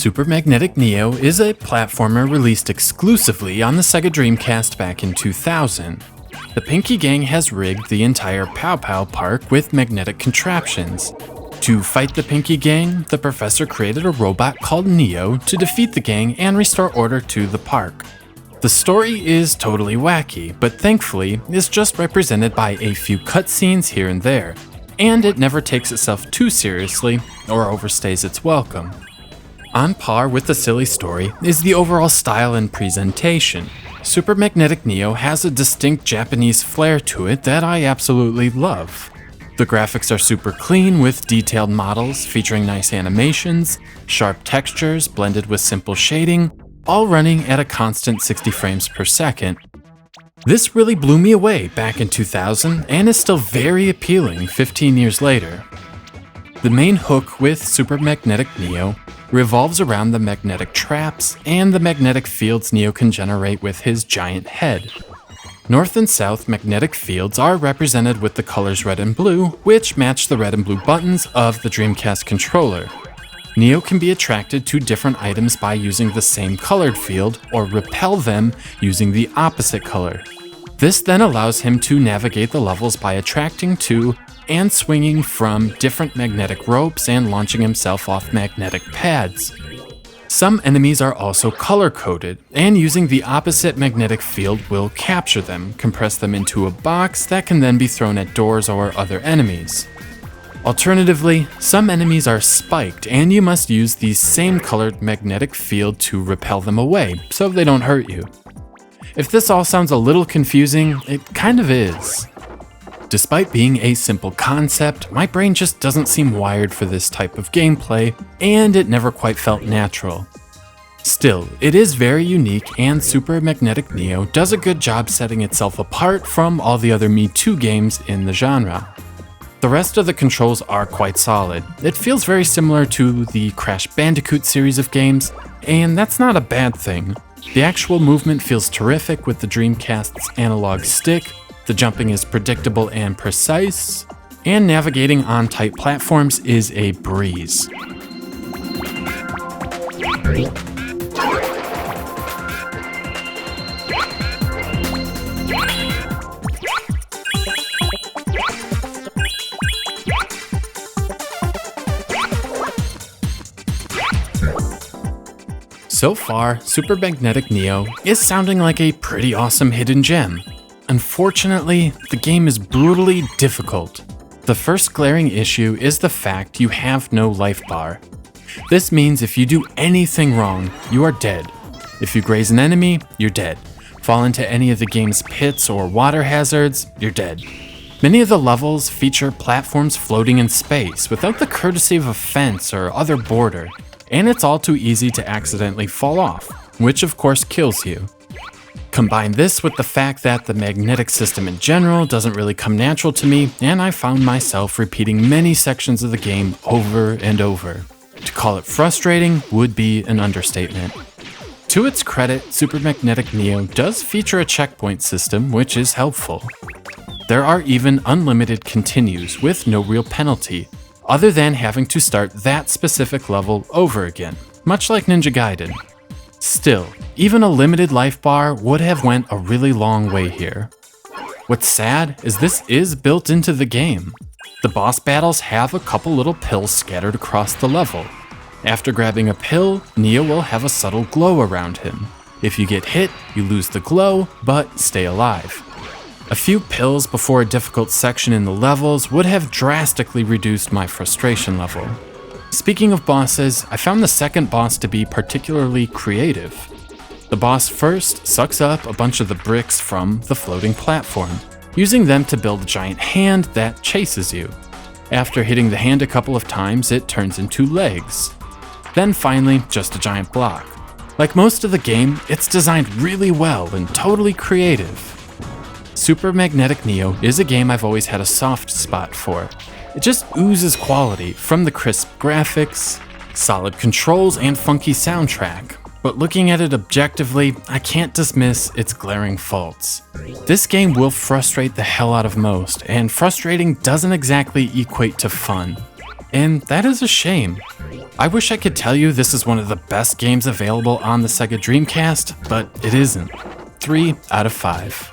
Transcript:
Super Magnetic Neo is a platformer released exclusively on the Sega Dreamcast back in 2000. The Pinki gang has rigged the entire Pao Pao Park with magnetic contraptions. To fight the Pinki gang, the professor created a robot called Neo to defeat the gang and restore order to the park. The story is totally wacky, but thankfully is just represented by a few cutscenes here and there, and it never takes itself too seriously or overstays its welcome. On par with the silly story is the overall style and presentation. Super Magnetic Neo has a distinct Japanese flair to it that I absolutely love. The graphics are super clean with detailed models featuring nice animations, sharp textures blended with simple shading, all running at a constant 60 frames per second. This really blew me away back in 2000 and is still very appealing 15 years later. The main hook with Super Magnetic Neo revolves around the magnetic traps and the magnetic fields Neo can generate with his giant head. North and south magnetic fields are represented with the colors red and blue, which match the red and blue buttons of the Dreamcast controller. Neo can be attracted to different items by using the same colored field, or repel them using the opposite color. This then allows him to navigate the levels by attracting to and swinging from different magnetic ropes and launching himself off magnetic pads. Some enemies are also color-coded, and using the opposite magnetic field will capture them, compress them into a box that can then be thrown at doors or other enemies. Alternatively, some enemies are spiked, and you must use the same colored magnetic field to repel them away, so they don't hurt you. If this all sounds a little confusing, it kind of is. Despite being a simple concept, my brain just doesn't seem wired for this type of gameplay, and it never quite felt natural. Still, it is very unique, and Super Magnetic Neo does a good job setting itself apart from all the other Me Too games in the genre. The rest of the controls are quite solid. It feels very similar to the Crash Bandicoot series of games, and that's not a bad thing. The actual movement feels terrific with the Dreamcast's analog stick, the jumping is predictable and precise, and navigating on tight platforms is a breeze. So far, Super Magnetic Neo is sounding like a pretty awesome hidden gem. Unfortunately, the game is brutally difficult. The first glaring issue is the fact you have no life bar. This means if you do anything wrong, you are dead. If you graze an enemy, you're dead. Fall into any of the game's pits or water hazards, you're dead. Many of the levels feature platforms floating in space without the courtesy of a fence or other border, and it's all too easy to accidentally fall off, which of course kills you. Combine this with the fact that the magnetic system in general doesn't really come natural to me, and I found myself repeating many sections of the game over and over. To call it frustrating would be an understatement. To its credit, Super Magnetic Neo does feature a checkpoint system, which is helpful. There are even unlimited continues with no real penalty, other than having to start that specific level over again, much like Ninja Gaiden. Still, even a limited life bar would have went a really long way here. What's sad is this is built into the game. The boss battles have a couple little pills scattered across the level. After grabbing a pill, Neo will have a subtle glow around him. If you get hit, you lose the glow, but stay alive. A few pills before a difficult section in the levels would have drastically reduced my frustration level. Speaking of bosses, I found the second boss to be particularly creative. The boss first sucks up a bunch of the bricks from the floating platform, using them to build a giant hand that chases you. After hitting the hand a couple of times, it turns into legs. Then finally, just a giant block. Like most of the game, it's designed really well and totally creative. Super Magnetic Neo is a game I've always had a soft spot for. It just oozes quality from the crisp graphics, solid controls, and funky soundtrack. But looking at it objectively, I can't dismiss its glaring faults. This game will frustrate the hell out of most, and frustrating doesn't exactly equate to fun. And that is a shame. I wish I could tell you this is one of the best games available on the Sega Dreamcast, but it isn't. 3 out of 5.